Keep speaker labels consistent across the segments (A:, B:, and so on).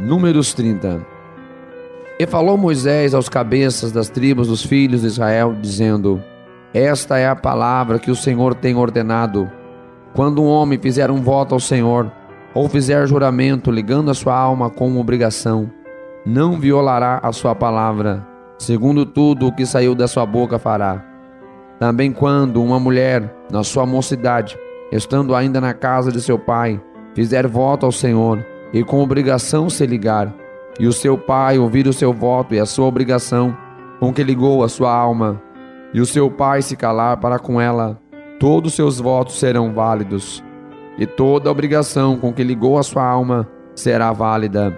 A: Números 30. E falou Moisés aos cabeças das tribos dos filhos de Israel, dizendo: Esta é a palavra que o Senhor tem ordenado. Quando um homem fizer um voto ao Senhor, ou fizer juramento ligando a sua alma com uma obrigação, não violará a sua palavra, segundo tudo o que saiu da sua boca fará. Também quando uma mulher, na sua mocidade, estando ainda na casa de seu pai, fizer voto ao Senhor, e com obrigação se ligar, e o seu pai ouvir o seu voto e a sua obrigação, com que ligou a sua alma, e o seu pai se calar para com ela, todos seus votos serão válidos, e toda a obrigação com que ligou a sua alma será válida.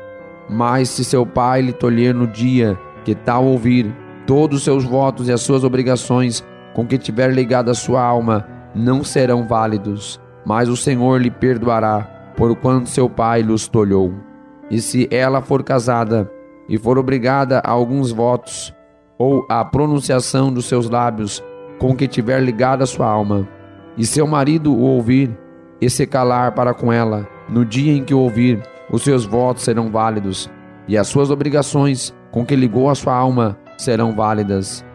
A: Mas se seu pai lhe tolher no dia que tal ouvir, todos os seus votos e as suas obrigações com que tiver ligado a sua alma não serão válidos, mas o Senhor lhe perdoará, porquanto seu pai lhes tolhou. E se ela for casada e for obrigada a alguns votos, ou a pronunciação dos seus lábios com que tiver ligado a sua alma, e seu marido o ouvir e se calar para com ela, no dia em que o ouvir, os seus votos serão válidos, e as suas obrigações com que ligou a sua alma serão válidas.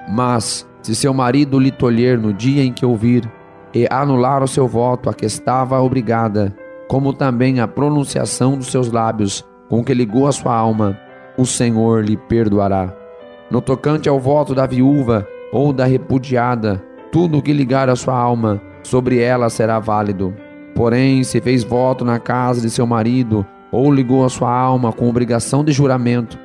A: Mas se seu marido lhe tolher no dia em que ouvir, e anular o seu voto a que estava obrigada, como também a pronunciação dos seus lábios com que ligou a sua alma, o Senhor lhe perdoará. No tocante ao voto da viúva ou da repudiada, tudo o que ligar a sua alma, sobre ela será válido. Porém, se fez voto na casa de seu marido, ou ligou a sua alma com obrigação de juramento,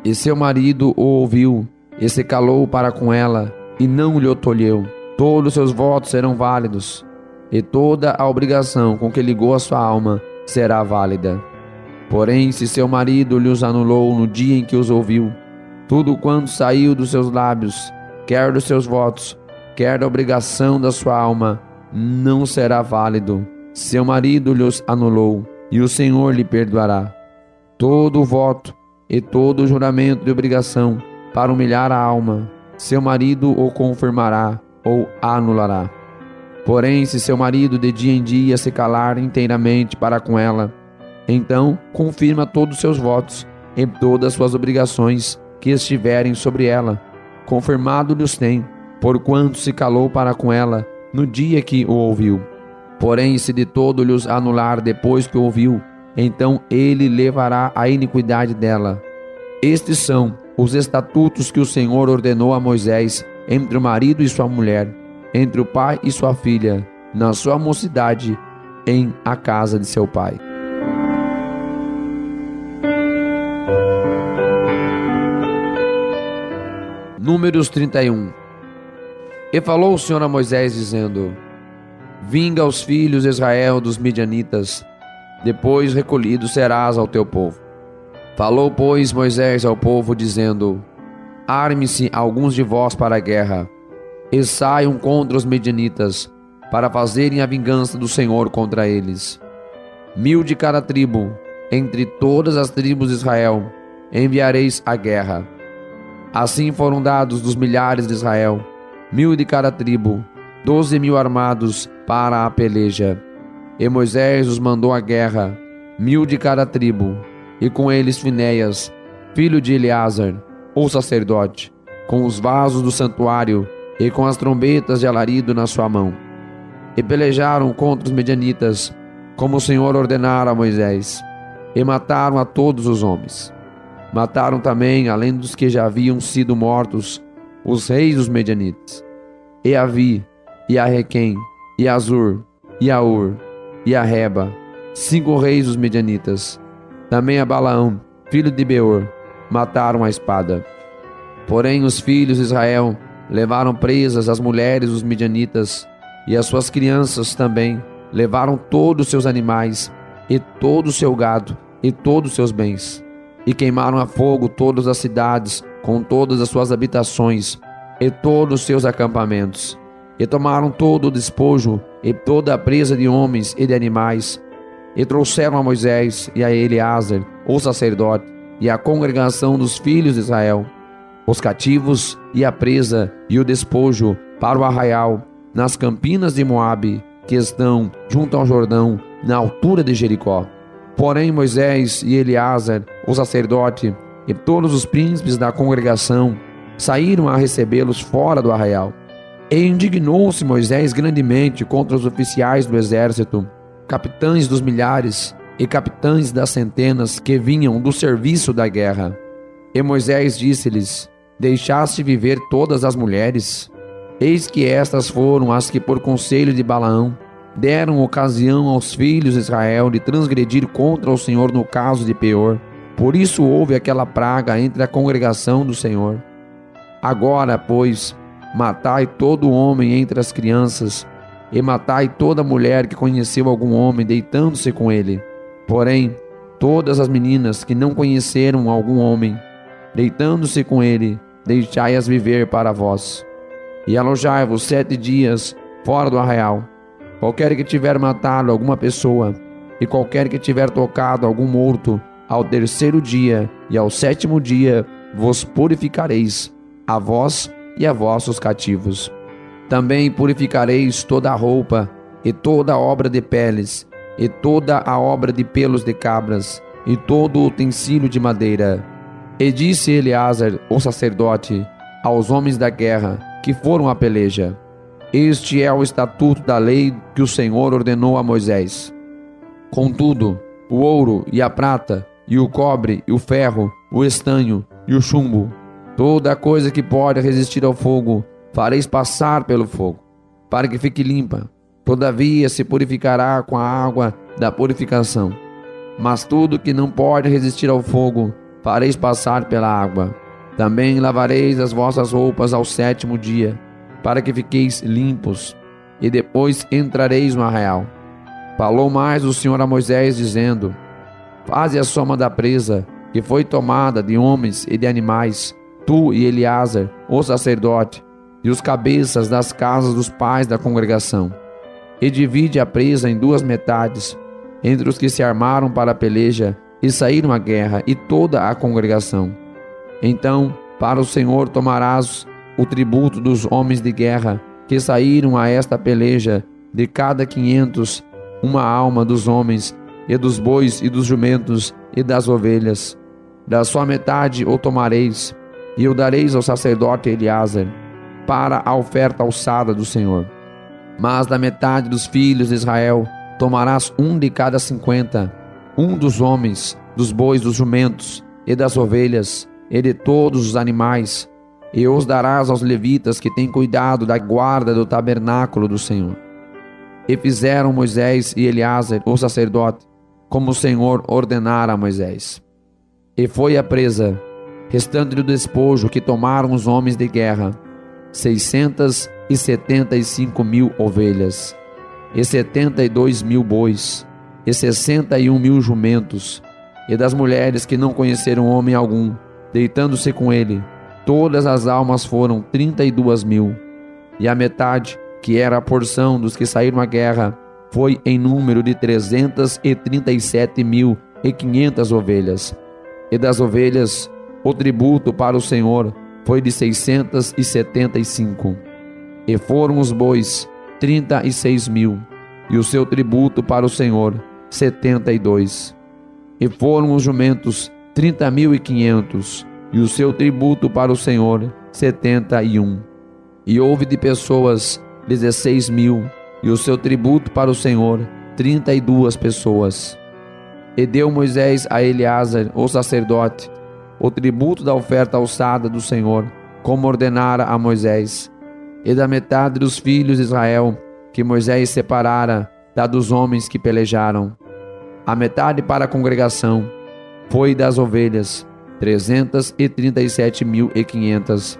A: e seu marido o ouviu, e se calou para com ela, e não lhe tolheu, todos os seus votos serão válidos, e toda a obrigação com que ligou a sua alma será válida. Porém, se seu marido lhe os anulou no dia em que os ouviu, tudo quanto saiu dos seus lábios, quer dos seus votos, quer da obrigação da sua alma, não será válido. Seu marido lhes anulou, e o Senhor lhe perdoará. Todo o voto e todo o juramento de obrigação para humilhar a alma, seu marido o confirmará ou anulará. Porém, se seu marido de dia em dia se calar inteiramente para com ela, então confirma todos os seus votos e todas as suas obrigações que estiverem sobre ela, confirmado-lhes tem, porquanto se calou para com ela no dia que o ouviu. Porém, se de todo lhes anular depois que o ouviu, então ele levará a iniquidade dela. Estes são os estatutos que o Senhor ordenou a Moisés entre o marido e sua mulher, entre o pai e sua filha, na sua mocidade, em a casa de seu pai. Números 31. E falou o Senhor a Moisés, dizendo: Vinga os filhos de Israel dos midianitas, depois recolhido serás ao teu povo. Falou, pois, Moisés ao povo, dizendo: Arme-se alguns de vós para a guerra, e saiam contra os midianitas, para fazerem a vingança do Senhor contra eles. 1000 de cada tribo, entre todas as tribos de Israel, enviareis à guerra. Assim foram dados dos milhares de Israel, 1000 de cada tribo, 12.000 armados para a peleja. E Moisés os mandou à guerra, 1000 de cada tribo, e com eles Finéias, filho de Eleazar, o sacerdote, com os vasos do santuário e com as trombetas de alarido na sua mão. E pelejaram contra os medianitas, como o Senhor ordenara a Moisés, e mataram a todos os homens. Mataram também, além dos que já haviam sido mortos, os reis dos medianitas, e Avi, e a Requem, e Azur, e a Ur, e a Reba, 5 reis dos medianitas. Também a Balaão, filho de Beor, mataram a espada. Porém os filhos de Israel levaram presas as mulheres dos midianitas, e as suas crianças também levaram todos os seus animais, e todo o seu gado, e todos os seus bens. E queimaram a fogo todas as cidades, com todas as suas habitações, e todos os seus acampamentos. E tomaram todo o despojo, e toda a presa de homens e de animais, e trouxeram a Moisés e a Eleazar, o sacerdote, e a congregação dos filhos de Israel, os cativos e a presa e o despojo para o arraial, nas campinas de Moabe, que estão junto ao Jordão, na altura de Jericó. Porém Moisés e Eleazar, o sacerdote, e todos os príncipes da congregação saíram a recebê-los fora do arraial. E indignou-se Moisés grandemente contra os oficiais do exército, capitães dos milhares e capitães das centenas que vinham do serviço da guerra. E Moisés disse-lhes: Deixaste viver todas as mulheres? Eis que estas foram as que, por conselho de Balaão, deram ocasião aos filhos de Israel de transgredir contra o Senhor no caso de Peor. Por isso houve aquela praga entre a congregação do Senhor. Agora, pois, matai todo homem entre as crianças, e matai toda mulher que conheceu algum homem deitando-se com ele. Porém, todas as meninas que não conheceram algum homem, deitando-se com ele, deixai-as viver para vós. E alojai-vos 7 dias fora do arraial. Qualquer que tiver matado alguma pessoa, e qualquer que tiver tocado algum morto, ao 3º dia e ao 7º dia vos purificareis, a vós e a vossos cativos. Também purificareis toda a roupa, e toda a obra de peles, e toda a obra de pelos de cabras, e todo o utensílio de madeira. E disse Eleazar, o sacerdote, aos homens da guerra que foram à peleja: Este é o estatuto da lei que o Senhor ordenou a Moisés. Contudo, o ouro e a prata, e o cobre, e o ferro, o estanho e o chumbo, toda coisa que pode resistir ao fogo, fareis passar pelo fogo, para que fique limpa. Todavia se purificará com a água da purificação. Mas tudo que não pode resistir ao fogo, fareis passar pela água. Também lavareis as vossas roupas ao 7º dia, para que fiqueis limpos, e depois entrareis no arraial. Falou mais o Senhor a Moisés, dizendo: Faze a soma da presa, que foi tomada de homens e de animais, tu e Eleazar, o sacerdote, e os cabeças das casas dos pais da congregação. E divide a presa em 2 metades, entre os que se armaram para a peleja e saíram à guerra, e toda a congregação. Então, para o Senhor tomarás o tributo dos homens de guerra que saíram a esta peleja, de cada 500, uma alma dos homens, e dos bois e dos jumentos e das ovelhas. Da sua metade o tomareis, e o dareis ao sacerdote Eleazar, para a oferta alçada do Senhor. Mas da metade dos filhos de Israel tomarás um de cada 50, um dos homens, dos bois, dos jumentos e das ovelhas, e de todos os animais, e os darás aos levitas que têm cuidado da guarda do tabernáculo do Senhor. E fizeram Moisés e Eleazar, o sacerdote, como o Senhor ordenara a Moisés. E foi a presa, restante do despojo que tomaram os homens de guerra, 675.000 ovelhas, e 72.000 bois, e 61.000 jumentos, e das mulheres que não conheceram homem algum, deitando-se com ele, todas as almas foram 32.000, e a metade, que era a porção dos que saíram à guerra, foi em número de 337.500 ovelhas. E das ovelhas, o tributo para o Senhor foi de 675. E foram os bois 36.000, e o seu tributo para o Senhor 72. E foram os jumentos 30.500, e o seu tributo para o Senhor 71. E houve de pessoas 16.000, e o seu tributo para o Senhor 32 pessoas. E deu Moisés a Eleazar, o sacerdote, o tributo da oferta alçada do Senhor, como ordenara a Moisés. E da metade dos filhos de Israel, que Moisés separara, da dos homens que pelejaram, a metade para a congregação, foi das ovelhas 337.500,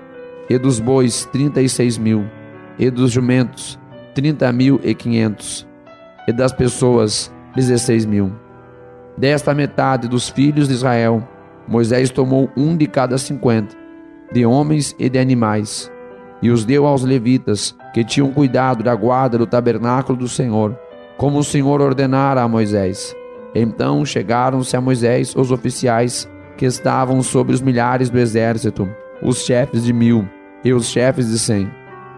A: e dos bois 36.000, e dos jumentos 30.500, e das pessoas 16.000. Desta metade dos filhos de Israel, Moisés tomou um de cada 50, de homens e de animais, e os deu aos levitas, que tinham cuidado da guarda do tabernáculo do Senhor, como o Senhor ordenara a Moisés. Então chegaram-se a Moisés os oficiais que estavam sobre os milhares do exército, os chefes de 1000 e os chefes de 100,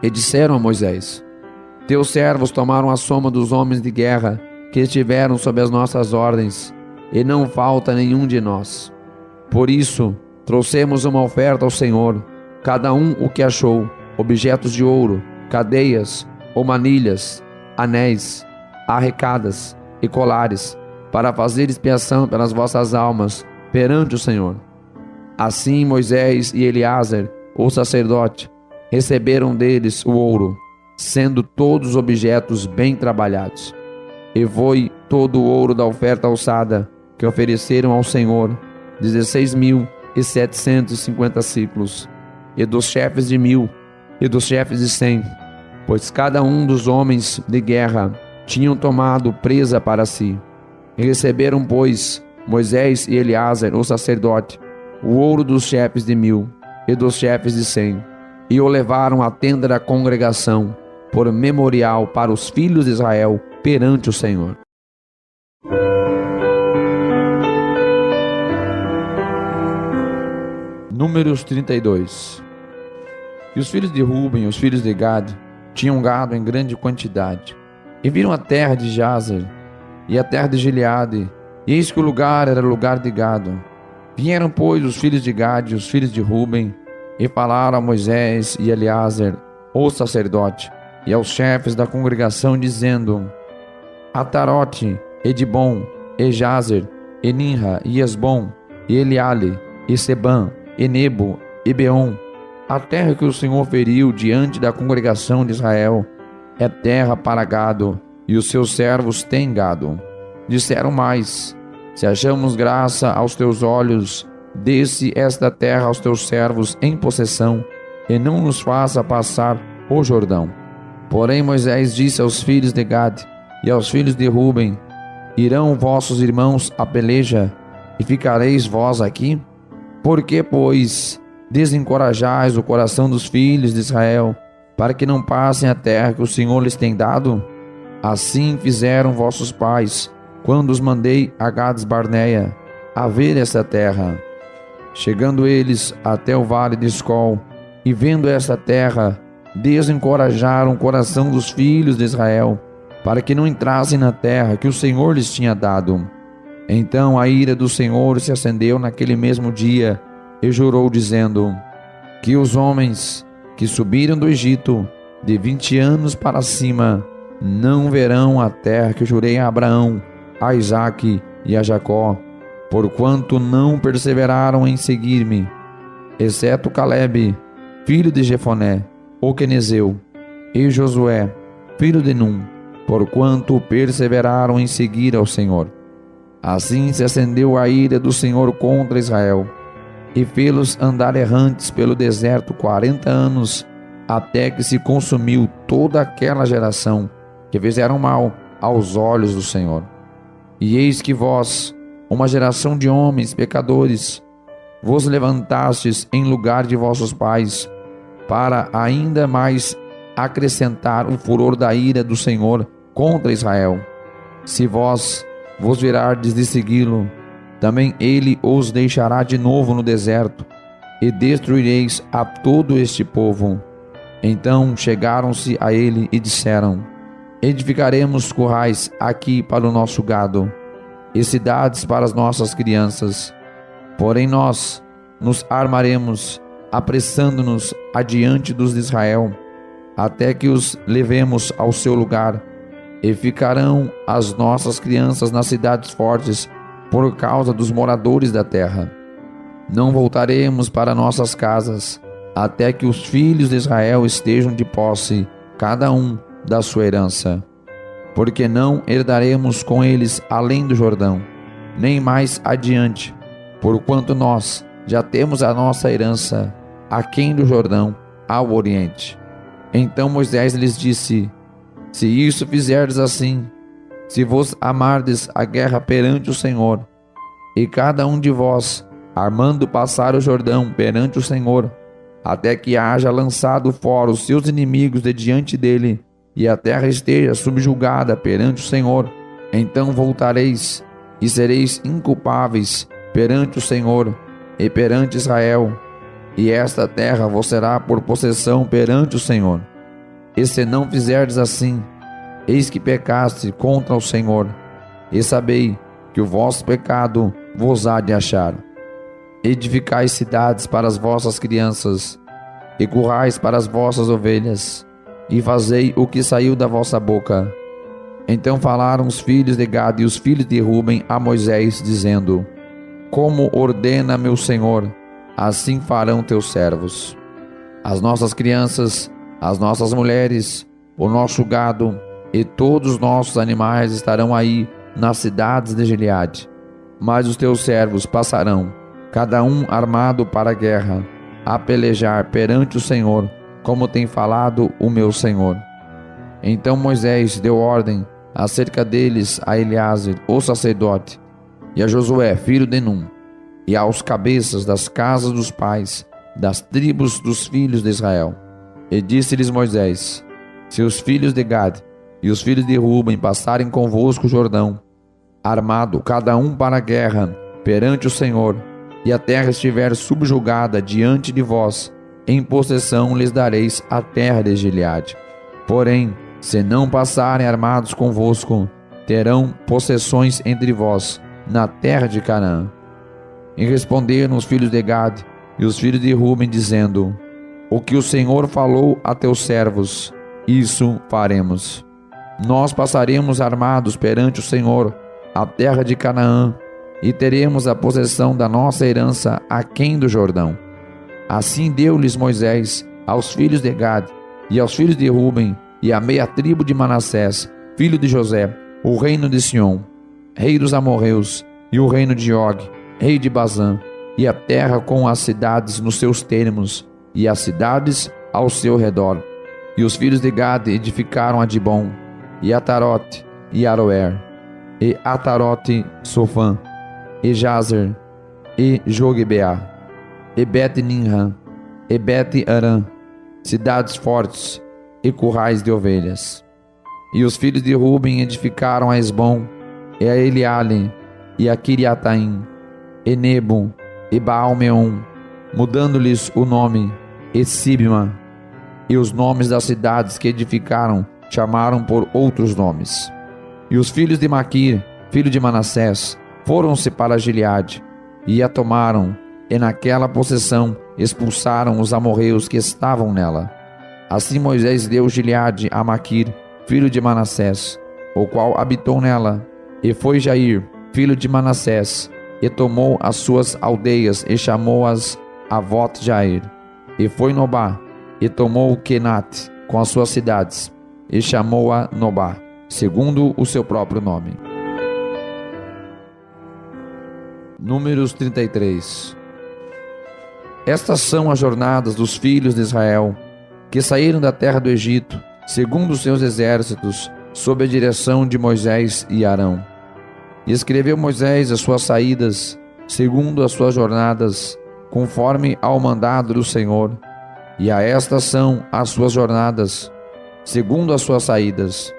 A: e disseram a Moisés: Teus servos tomaram a soma dos homens de guerra que estiveram sob as nossas ordens, e não falta nenhum de nós. Por isso, trouxemos uma oferta ao Senhor, cada um o que achou: objetos de ouro, cadeias ou manilhas, anéis, arrecadas e colares, para fazer expiação pelas vossas almas perante o Senhor. Assim Moisés e Eleazar, o sacerdote, receberam deles o ouro, sendo todos objetos bem trabalhados. E foi todo o ouro da oferta alçada que ofereceram ao Senhor, 16.750 siclos, e dos chefes de 1.000 e dos chefes de 100, pois cada um dos homens de guerra tinham tomado presa para si. E receberam, pois, Moisés e Eleazar, o sacerdote, o ouro dos chefes de 1.000 e dos chefes de 100, e o levaram à tenda da congregação, por memorial para os filhos de Israel perante o Senhor. Números 32. E os filhos de Ruben e os filhos de Gad tinham gado em grande quantidade, e viram a terra de Jazer e a terra de Gileade, e eis que o lugar era lugar de gado. Vieram, pois, os filhos de Gad e os filhos de Ruben, e falaram a Moisés e Eleazar, o sacerdote, e aos chefes da congregação, dizendo: Atarote, e Dibon, e Jazer, e Ninra, e Esbom, e Eleale, e Sebam, e Nebo, e Beon, a terra que o Senhor feriu diante da congregação de Israel, é terra para gado, e os seus servos têm gado. Disseram mais: se achamos graça aos teus olhos, dê-se esta terra aos teus servos em possessão, e não nos faça passar o Jordão. Porém Moisés disse aos filhos de Gad e aos filhos de Ruben: irão vossos irmãos à peleja, e ficareis vós aqui? Por que, pois, desencorajais o coração dos filhos de Israel, para que não passem a terra que o Senhor lhes tem dado? Assim fizeram vossos pais, quando os mandei a Gades Barneia a ver esta terra. Chegando eles até o vale de Escol, e vendo esta terra, desencorajaram o coração dos filhos de Israel, para que não entrassem na terra que o Senhor lhes tinha dado. Então a ira do Senhor se acendeu naquele mesmo dia, e jurou, dizendo: que os homens que subiram do Egito, de 20 anos para cima, não verão a terra que jurei a Abraão, a Isaque e a Jacó, porquanto não perseveraram em seguir-me, exceto Calebe, filho de Jefoné, o quenezeu, e Josué, filho de Num, porquanto perseveraram em seguir ao Senhor. Assim se acendeu a ira do Senhor contra Israel, e fê-los andar errantes pelo deserto 40 anos, até que se consumiu toda aquela geração que fizeram mal aos olhos do Senhor. E eis que vós, uma geração de homens pecadores, vos levantastes em lugar de vossos pais, para ainda mais acrescentar o furor da ira do Senhor contra Israel. Se vós vos virardes de segui-lo, também ele os deixará de novo no deserto, e destruireis a todo este povo. Então chegaram-se a ele e disseram: edificaremos currais aqui para o nosso gado, e cidades para as nossas crianças. Porém nós nos armaremos, apressando-nos adiante dos de Israel, até que os levemos ao seu lugar, e ficarão as nossas crianças nas cidades fortes, por causa dos moradores da terra. Não voltaremos para nossas casas, até que os filhos de Israel estejam de posse, cada um da sua herança. Porque não herdaremos com eles além do Jordão, nem mais adiante, porquanto nós já temos a nossa herança aquém do Jordão, ao oriente. Então Moisés lhes disse: se isso fizerdes assim, se vos amardes a guerra perante o Senhor, e cada um de vós armando passar o Jordão perante o Senhor, até que haja lançado fora os seus inimigos de diante dele, e a terra esteja subjugada perante o Senhor, então voltareis e sereis inculpáveis perante o Senhor e perante Israel, e esta terra vos será por possessão perante o Senhor. E se não fizerdes assim, eis que pecaste contra o Senhor. E sabei que o vosso pecado vos há de achar. Edificai cidades para as vossas crianças, e currais para as vossas ovelhas, e fazei o que saiu da vossa boca. Então falaram os filhos de Gad e os filhos de Ruben a Moisés, dizendo: Como ordena meu Senhor, assim farão teus servos. As nossas crianças, as nossas mulheres, o nosso gado e todos os nossos animais estarão aí nas cidades de Gileade. Mas os teus servos passarão, cada um armado para a guerra, a pelejar perante o Senhor, como tem falado o meu Senhor. Então Moisés deu ordem acerca deles a Eleazar, o sacerdote, e a Josué, filho de Num, e aos cabeças das casas dos pais, das tribos dos filhos de Israel. E disse-lhes Moisés: Se os filhos de Gad e os filhos de Ruben passarem convosco o Jordão, armado cada um para a guerra perante o Senhor, e a terra estiver subjugada diante de vós, em possessão lhes dareis a terra de Gileade. Porém, se não passarem armados convosco, terão possessões entre vós, na terra de Canaã. E responderam os filhos de Gad e os filhos de Ruben, dizendo: O que o Senhor falou a teus servos, isso faremos. Nós passaremos armados perante o Senhor a terra de Canaã, e teremos a possessão da nossa herança aquém do Jordão. Assim deu-lhes Moisés aos filhos de Gad e aos filhos de Ruben e à meia tribo de Manassés, filho de José, o reino de Sion, rei dos amorreus, e o reino de Og, rei de Bazã, e a terra com as cidades nos seus termos, e as cidades ao seu redor. E os filhos de Gad edificaram Adibom, e Atarote, e Aroer, e Atarote Sofã, e Jazer, e Jogibeá, e Bet-Nimra, e Bet-Arã, cidades fortes, e currais de ovelhas. E os filhos de Ruben edificaram a Esbom, e a Eleale, e a Kiriataim, e Nebo, e Baal-meon, mudando-lhes o nome, e Sibma, e os nomes das cidades que edificaram chamaram por outros nomes. E os filhos de Maquir, filho de Manassés, foram-se para Gileade, e a tomaram, e naquela possessão expulsaram os amorreus que estavam nela. Assim Moisés deu Gileade a Maquir, filho de Manassés, o qual habitou nela. E foi Jair, filho de Manassés, e tomou as suas aldeias, e chamou-as Avot-Jair. E foi Nobá, e tomou Kenat, com as suas cidades, e chamou-a Nobá, segundo o seu próprio nome. Números 33. Estas são as jornadas dos filhos de Israel, que saíram da terra do Egito, segundo os seus exércitos, sob a direção de Moisés e Arão. E escreveu Moisés as suas saídas, segundo as suas jornadas, conforme ao mandado do Senhor. E a estas são as suas jornadas, segundo as suas saídas.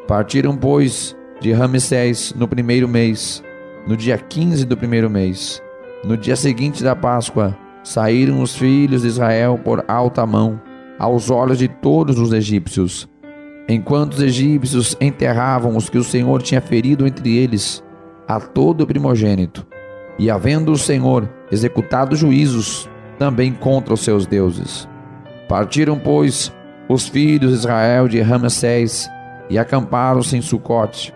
A: Partiram, pois, de Ramsés no primeiro mês, no dia 15 do primeiro mês. No dia seguinte da Páscoa, saíram os filhos de Israel por alta mão, aos olhos de todos os egípcios, enquanto os egípcios enterravam os que o Senhor tinha ferido entre eles, a todo primogênito, e havendo o Senhor executado juízos também contra os seus deuses. Partiram, pois, os filhos de Israel de Ramsés, e acamparam-se em Sucote,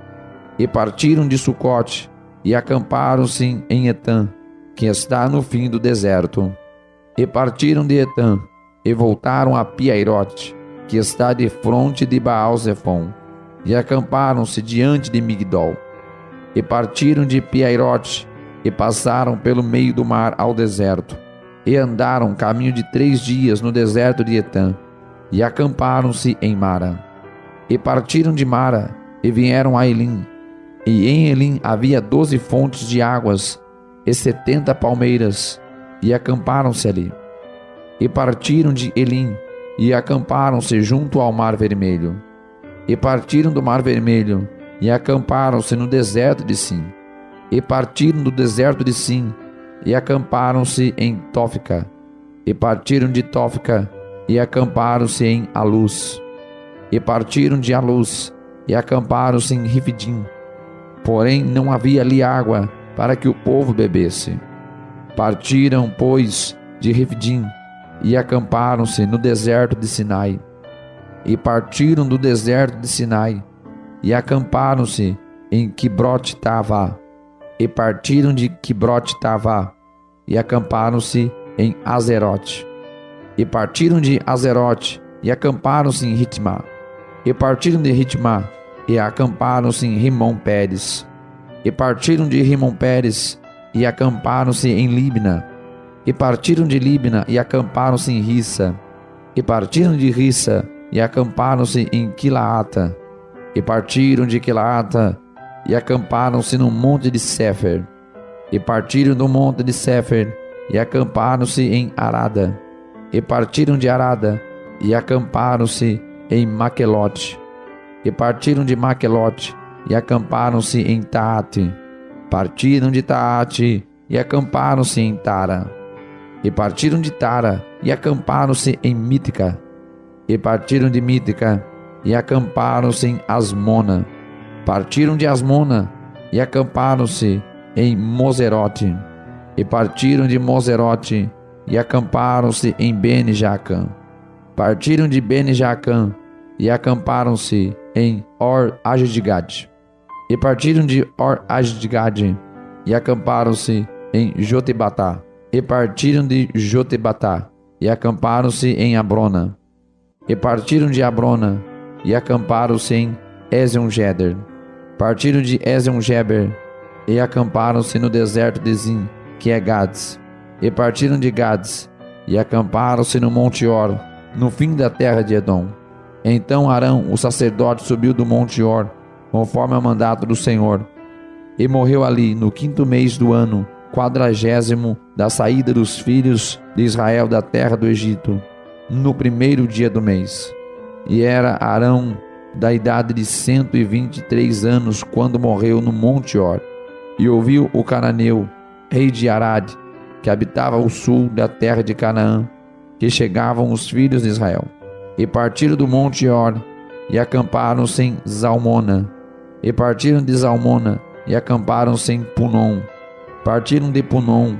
A: e partiram de Sucote, e acamparam-se em Etã, que está no fim do deserto. E partiram de Etã, e voltaram a Piairote, que está de fronte de Baal-Zefon, e acamparam-se diante de Migdol. E partiram de Piairote, e passaram pelo meio do mar ao deserto, e andaram caminho de 3 dias no deserto de Etã, e acamparam-se em Mara. E partiram de Mara, e vieram a Elim, e em Elim havia 12 fontes de águas, e 70 palmeiras, e acamparam-se ali. E partiram de Elim, e acamparam-se junto ao Mar Vermelho. E partiram do Mar Vermelho, e acamparam-se no deserto de Sim. E partiram do deserto de Sim, e acamparam-se em Tófica. E partiram de Tófica, e acamparam-se em Alus. E partiram de Alus, e acamparam-se em Rifidim. porém não havia ali água para que o povo bebesse. Partiram, pois, de Refidim e acamparam-se no deserto de Sinai. E partiram do deserto de Sinai e acamparam-se em Quibrote-Tavá. E partiram de Quibrote-Tavá e acamparam-se em Azerote. E partiram de Azerote e acamparam-se em Ritmá. E partiram de Ritmá e acamparam-se em Rimon-Pérez. E partiram de Rimon-Pérez e acamparam-se em Libna. E partiram de Libna e acamparam-se em Rissa. E partiram de Rissa e acamparam-se em Quilaata. E partiram de Quilaata e acamparam-se no monte de Sefer. E partiram do monte de Sefer e acamparam-se em Arada. E partiram de Arada e acamparam-se em Maquelote. E partiram de Maquelote e acamparam-se em Taate. Partiram de Taate e acamparam-se em Tara. E partiram de Tara e acamparam-se em Mítica. E partiram de Mítica e acamparam-se em Asmona. Partiram de Asmona e acamparam-se em Moserote. E partiram de Moserote e acamparam-se em Bene-Jacã. Partiram de Bene-Jacã e acamparam-se em Or-Agidgade. E partiram de Or-Agidgade e acamparam-se em Jotebatá. E partiram de Jotebatá e acamparam-se em Abrona. E partiram de Abrona e acamparam-se em Ezion-Geber. Partiram de Ezion-Geber e acamparam-se no deserto de Zin, que é Gades. E partiram de Gades e acamparam-se no Monte Or, no fim da terra de Edom. Então Arão, o sacerdote, subiu do Monte Or, conforme o mandato do Senhor, e morreu ali no 5º mês do ano 40º da saída dos filhos de Israel da terra do Egito, no 1º dia do mês. E era Arão da idade de 123 anos quando morreu no Monte Or. E ouviu o cananeu, rei de Arad, que habitava ao sul da terra de Canaã, que chegavam os filhos de Israel. E partiram do Monte Or e acamparam-se em Zalmona. E partiram de Zalmona e acamparam-se em Punom. Partiram de Punom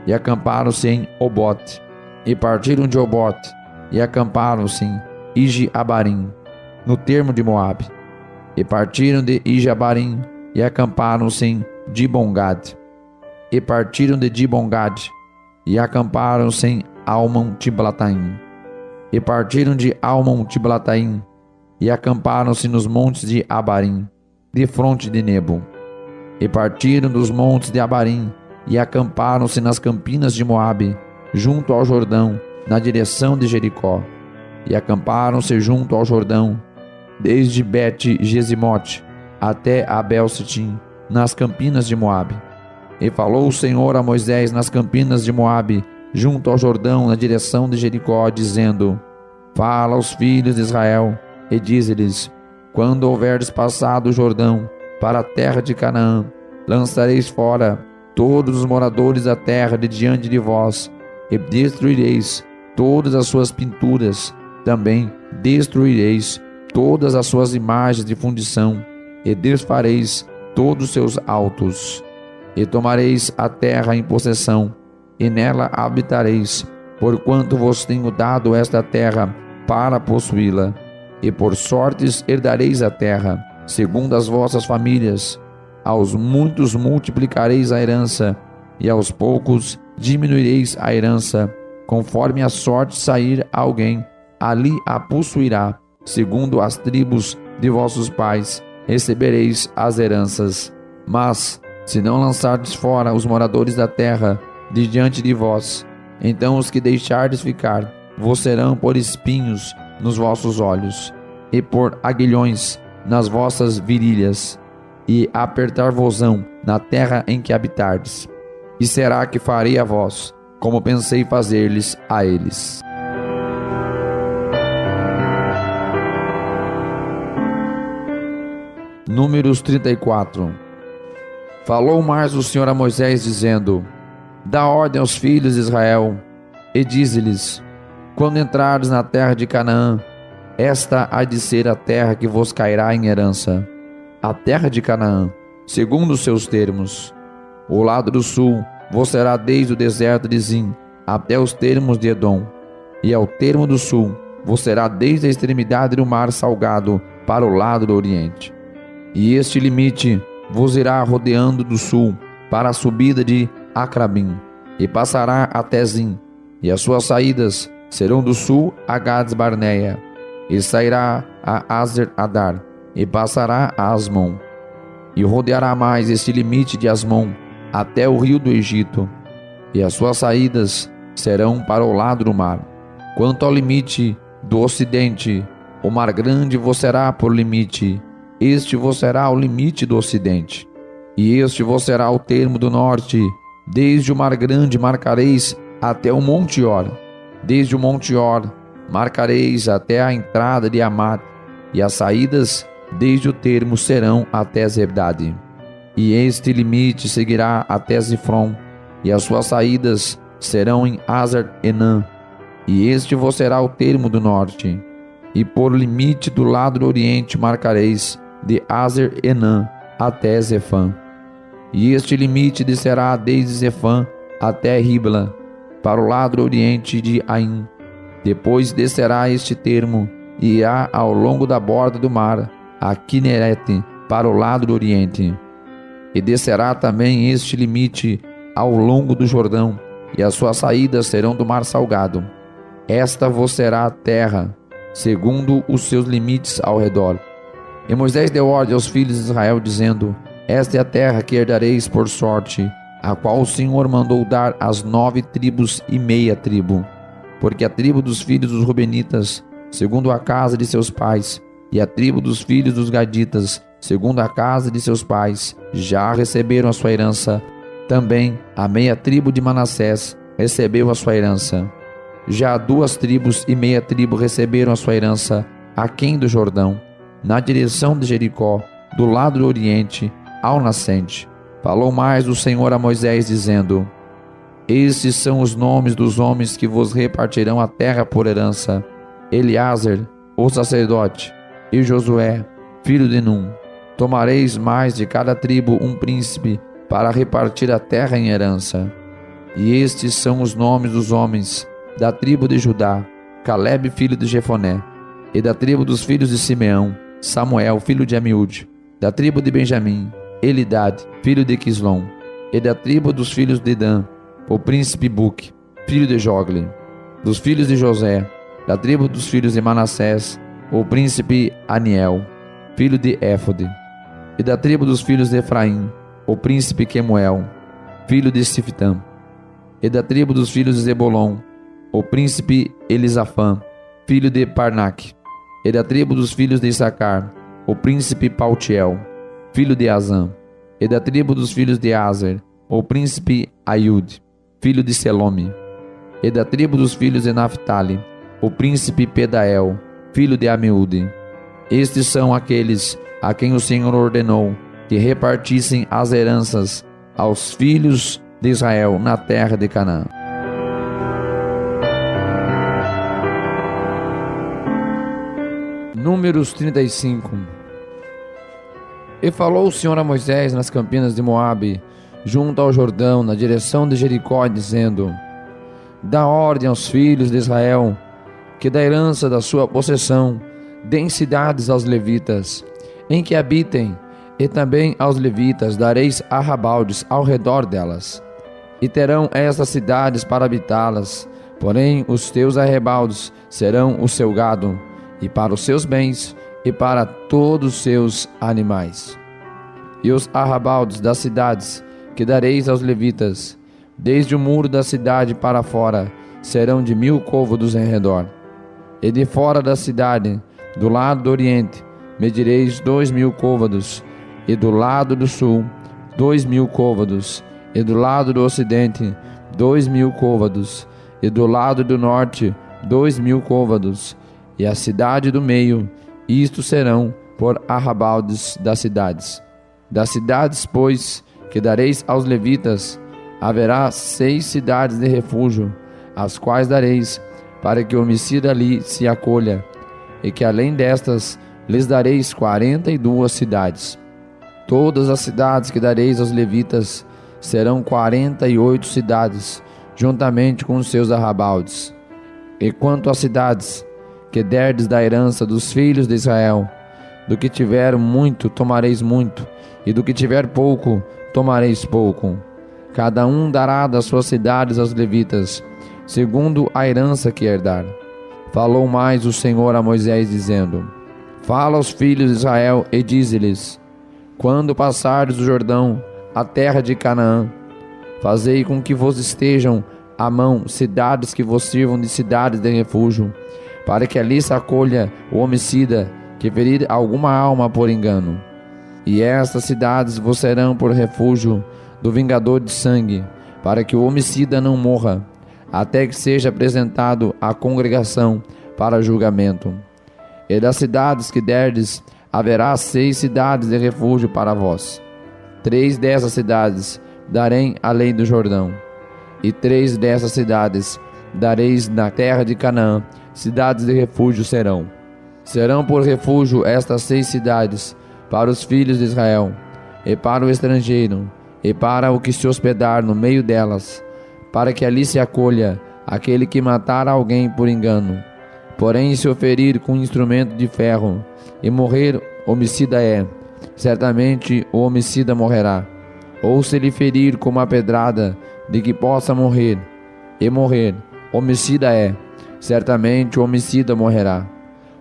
A: e acamparam-se em Obote. E partiram de Obote e acamparam-se em Ije-Abarim, no termo de Moabe. E partiram de Ije-Abarim e acamparam-se em Dibongad. E partiram de Dibongad e acamparam-se em Almon-Tiblataim. E partiram de Almon-Tiblataim e acamparam-se nos montes de Abarim, de fronte de Nebo. E partiram dos montes de Abarim e acamparam-se nas campinas de Moabe, junto ao Jordão, na direção de Jericó. E acamparam-se junto ao Jordão, desde Bet-Gesimote até Abel-Sitim, nas campinas de Moabe. E falou o Senhor a Moisés nas campinas de Moabe, junto ao Jordão, na direção de Jericó, dizendo: Fala aos filhos de Israel e dize-lhes: Quando houverdes passado o Jordão para a terra de Canaã, lançareis fora todos os moradores da terra de diante de vós, e destruireis todas as suas pinturas, também destruireis todas as suas imagens de fundição, e desfareis todos os seus altos. E tomareis a terra em possessão, e nela habitareis, porquanto vos tenho dado esta terra para possuí-la. E por sortes herdareis a terra, segundo as vossas famílias. Aos muitos multiplicareis a herança, e aos poucos diminuireis a herança. Conforme a sorte sair a alguém, ali a possuirá. Segundo as tribos de vossos pais, recebereis as heranças. Mas, se não lançardes fora os moradores da terra de diante de vós, então os que deixardes ficar vos serão por espinhos nos vossos olhos, e por aguilhões nas vossas virilhas, e apertar-vos-ão na terra em que habitardes. E será que farei a vós, como pensei fazer-lhes a eles. Números 34. Falou mais o Senhor a Moisés, dizendo: Dá ordem aos filhos de Israel, e dize-lhes: Quando entrardes na terra de Canaã, esta há de ser a terra que vos cairá em herança. A terra de Canaã, segundo os seus termos. O lado do sul vos será desde o deserto de Zin até os termos de Edom, e ao termo do sul vos será desde a extremidade do mar salgado para o lado do oriente. E este limite vos irá rodeando do sul para a subida de Acrabim, e passará até Zin, e as suas saídas serão do sul a Gades Barneia, e sairá a Azer Adar, e passará a Asmon, e rodeará mais este limite de Asmon até o rio do Egito, e as suas saídas serão para o lado do mar. Quanto ao limite do ocidente, o mar grande vos será por limite, este vos será o limite do ocidente, e este vos será o termo do norte. Desde o mar grande marcareis até o monte Or, desde o monte Or marcareis até a entrada de Amat, e as saídas desde o termo serão até Zebdade. E este limite seguirá até Zifron, e as suas saídas serão em Hazar Enã, e este vos será o termo do norte. E por limite do lado do oriente marcareis de Hazar Enã até Zefã. E este limite descerá desde Zefã até Ribla, para o lado do oriente de Aim. Depois descerá este termo, e irá ao longo da borda do mar, a Quinerete, para o lado do oriente. E descerá também este limite ao longo do Jordão, e as suas saídas serão do mar salgado. Esta vos será a terra, segundo os seus limites ao redor. E Moisés deu ordem aos filhos de Israel, dizendo: Esta é a terra que herdareis por sorte, a qual o Senhor mandou dar às 9 tribos e meia tribo. Porque a tribo dos filhos dos Rubenitas, segundo a casa de seus pais, e a tribo dos filhos dos Gaditas, segundo a casa de seus pais, já receberam a sua herança. Também a meia tribo de Manassés recebeu a sua herança. Já 2 tribos e meia tribo receberam a sua herança aquém do Jordão, na direção de Jericó, do lado do oriente, ao nascente. Falou mais o Senhor a Moisés, dizendo: Estes são os nomes dos homens que vos repartirão a terra por herança: Eliázer, o sacerdote, e Josué, filho de Num. Tomareis mais de cada tribo um príncipe para repartir a terra em herança. E estes são os nomes dos homens da tribo de Judá: Calebe, filho de Jefoné. E da tribo dos filhos de Simeão: Samuel, filho de Amiúde. Da tribo de Benjamim: Elidade, filho de Quislom. E da tribo dos filhos de Dan: o príncipe Buque, filho de Jogli. Dos filhos de José: da tribo dos filhos de Manassés: o príncipe Aniel, filho de Éfode. E da tribo dos filhos de Efraim: o príncipe Quemuel, filho de Sifitã. E da tribo dos filhos de Zebulon: o príncipe Elisafã, filho de Parnaque. E da tribo dos filhos de Issacar: o príncipe Paltiel, filho de Azã. E da tribo dos filhos de Azer: o príncipe Aiude, filho de Selome. E da tribo dos filhos de Naphtali: o príncipe Pedael, filho de Amiúde. Estes são aqueles a quem o Senhor ordenou que repartissem as heranças aos filhos de Israel na terra de Canaã. Números 35. E falou o Senhor a Moisés nas campinas de Moabe, junto ao Jordão, na direção de Jericó, dizendo: Dá ordem aos filhos de Israel que da herança da sua possessão deem cidades aos levitas, em que habitem, e também aos levitas dareis arrabaldes ao redor delas. E terão estas cidades para habitá-las, porém os teus arrabaldes serão o seu gado, e para os seus bens, e para todos os seus animais. E os arrabaldes das cidades que dareis aos levitas, desde o muro da cidade para fora, serão de 1000 côvados em redor. E de fora da cidade, do lado do oriente, medireis 2000 côvados, e do lado do sul, 2000 côvados, e do lado do ocidente, 2000 côvados, e do lado do norte, 2000 côvados, e a cidade do meio, isto serão por arrabaldes das cidades. Das cidades, pois, que dareis aos levitas, haverá 6 cidades de refúgio, as quais dareis, para que o homicida ali se acolha, e que além destas, lhes dareis 42 cidades. Todas as cidades que dareis aos levitas serão 48 cidades, juntamente com os seus arrabaldes. E quanto às cidades que derdes da herança dos filhos de Israel, do que tiver muito tomareis muito, e do que tiver pouco tomareis pouco. Cada um dará das suas cidades aos levitas, segundo a herança que herdar. Falou mais o Senhor a Moisés, dizendo: Fala aos filhos de Israel e dize-lhes: Quando passardes o Jordão, a terra de Canaã, fazei com que vos estejam à mão cidades que vos sirvam de cidades de refúgio, para que ali se acolha o homicida que ferir alguma alma por engano. E estas cidades vos serão por refúgio do vingador de sangue, para que o homicida não morra, até que seja apresentado à congregação para julgamento. E das cidades que derdes, haverá 6 cidades de refúgio para vós. 3 dessas cidades darei além do Jordão, e 3 dessas cidades dareis na terra de Canaã, cidades de refúgio serão. Serão por refúgio estas 6 cidades para os filhos de Israel, e para o estrangeiro, e para o que se hospedar no meio delas, para que ali se acolha aquele que matar alguém por engano. Porém, se o ferir com instrumento de ferro, e morrer, homicida é, certamente o homicida morrerá. Ou se lhe ferir com uma pedrada, de que possa morrer, e morrer, homicida é, certamente o homicida morrerá.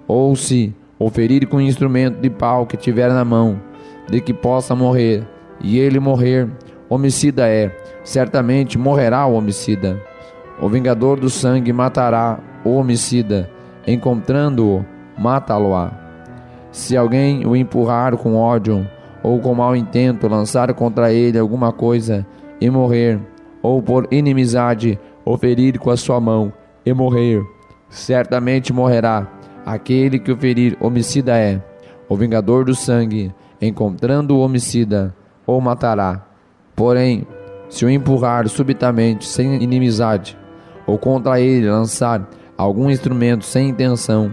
A: Ou se o ferir com instrumento de pau que tiver na mão, de que possa morrer, e ele morrer, homicida é, certamente morrerá o homicida. O vingador do sangue matará o homicida, encontrando-o, mata-lo-á. Se alguém o empurrar com ódio, ou com mau intento lançar contra ele alguma coisa, e morrer, ou por inimizade o ferir com a sua mão, e morrer, certamente morrerá aquele que o ferir, homicida é. O vingador do sangue, encontrando o homicida, o matará. Porém, se o empurrar subitamente, sem inimizade, ou contra ele lançar algum instrumento sem intenção,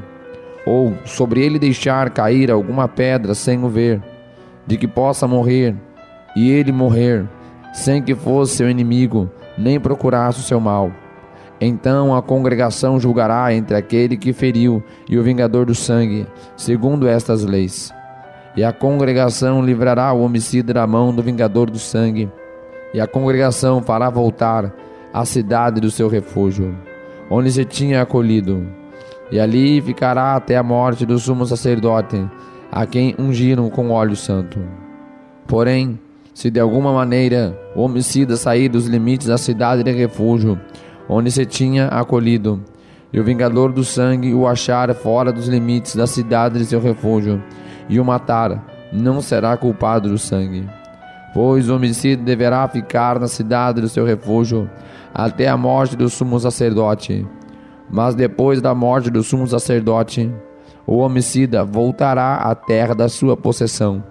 A: ou sobre ele deixar cair alguma pedra sem o ver, de que possa morrer, e ele morrer, sem que fosse seu inimigo, nem procurasse o seu mal, então a congregação julgará entre aquele que feriu e o vingador do sangue, segundo estas leis. E a congregação livrará o homicida da mão do vingador do sangue, e a congregação fará voltar a cidade do seu refúgio, onde se tinha acolhido, e ali ficará até a morte do sumo sacerdote, a quem ungiram com óleo santo. Porém, se de alguma maneira o homicida sair dos limites da cidade de refúgio, onde se tinha acolhido, e o vingador do sangue o achar fora dos limites da cidade de seu refúgio, e o matar, não será culpado do sangue. Pois o homicida deverá ficar na cidade do seu refúgio até a morte do sumo sacerdote. Mas depois da morte do sumo sacerdote, o homicida voltará à terra da sua possessão.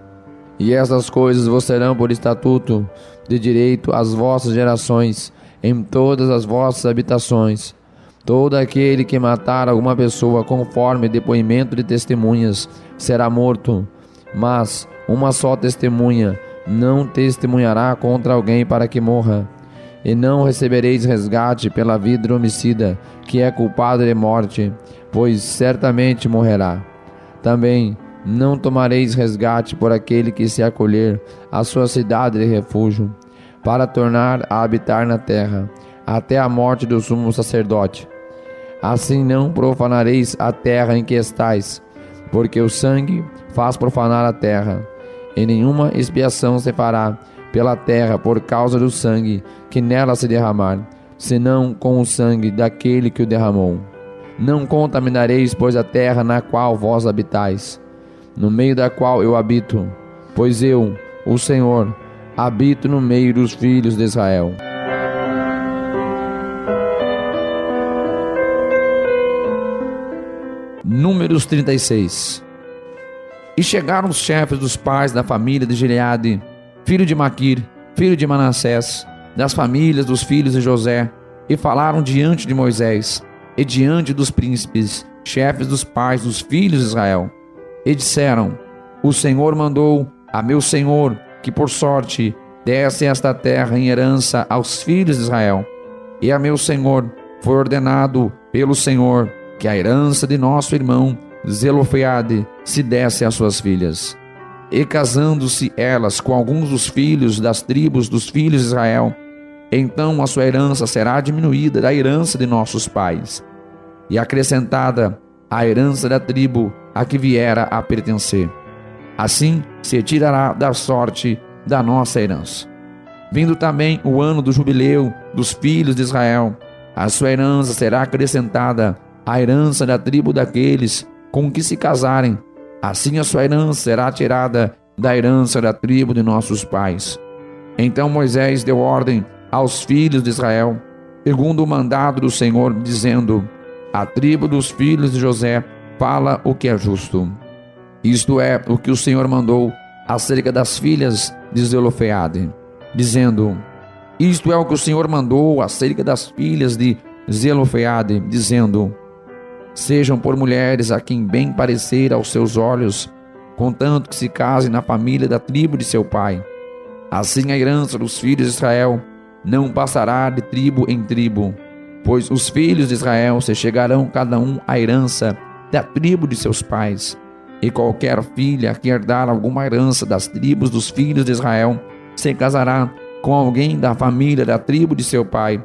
A: E essas coisas vos serão por estatuto de direito às vossas gerações, em todas as vossas habitações. Todo aquele que matar alguma pessoa conforme depoimento de testemunhas será morto, mas uma só testemunha não testemunhará contra alguém para que morra. E não recebereis resgate pela vida do homicida, que é culpado de morte, pois certamente morrerá. Também não tomareis resgate por aquele que se acolher à sua cidade de refúgio, para tornar a habitar na terra, até a morte do sumo sacerdote. Assim não profanareis a terra em que estais, porque o sangue faz profanar a terra, e nenhuma expiação se fará pela terra por causa do sangue que nela se derramar, senão com o sangue daquele que o derramou. Não contaminareis, pois, a terra na qual vós habitais, no meio da qual eu habito, pois eu, o Senhor, habito no meio dos filhos de Israel. Números 36. E chegaram os chefes dos pais da família de Gileade, filho de Maquir, filho de Manassés, das famílias dos filhos de José, e falaram diante de Moisés, e diante dos príncipes, chefes dos pais dos filhos de Israel, e disseram: O Senhor mandou a meu senhor, que por sorte desse esta terra em herança aos filhos de Israel. E a meu senhor foi ordenado pelo Senhor que a herança de nosso irmão Zelofeade se desse às suas filhas. E casando-se elas com alguns dos filhos das tribos dos filhos de Israel, então a sua herança será diminuída da herança de nossos pais, e acrescentada à herança da tribo a que viera a pertencer. Assim se tirará da sorte da nossa herança. Vindo também o ano do jubileu dos filhos de Israel, a sua herança será acrescentada à herança da tribo daqueles com que se casarem. Assim a sua herança será tirada da herança da tribo de nossos pais. Então Moisés deu ordem aos filhos de Israel, segundo o mandado do Senhor, dizendo: a tribo dos filhos de José fala o que é justo. Isto é o que o Senhor mandou acerca das filhas de Zelofeade, dizendo: isto é o que o Senhor mandou acerca das filhas de Zelofeade, dizendo: sejam por mulheres a quem bem parecer aos seus olhos, contanto que se casem na família da tribo de seu pai. Assim a herança dos filhos de Israel não passará de tribo em tribo, pois os filhos de Israel se chegarão cada um à herança da tribo de seus pais. E qualquer filha que herdar alguma herança das tribos dos filhos de Israel se casará com alguém da família da tribo de seu pai,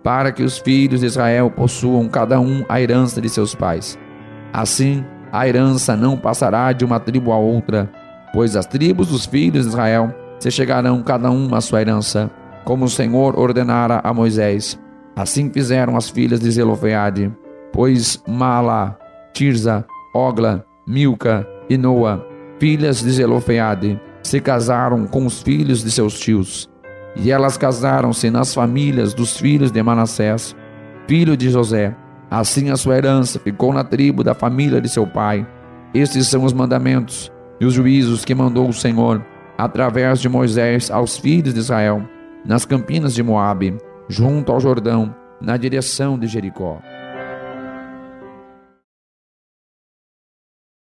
A: para que os filhos de Israel possuam cada um a herança de seus pais. Assim, a herança não passará de uma tribo a outra, pois as tribos dos filhos de Israel se chegarão cada um à sua herança, como o Senhor ordenara a Moisés. Assim fizeram as filhas de Zelofeade, pois Mala, Tirza, Ogla, Milca e Noa, filhas de Zelofeade, se casaram com os filhos de seus tios. E elas casaram-se nas famílias dos filhos de Manassés, filho de José. Assim a sua herança ficou na tribo da família de seu pai. Estes são os mandamentos e os juízos que mandou o Senhor, através de Moisés, aos filhos de Israel, nas campinas de Moabe, junto ao Jordão, na direção de Jericó.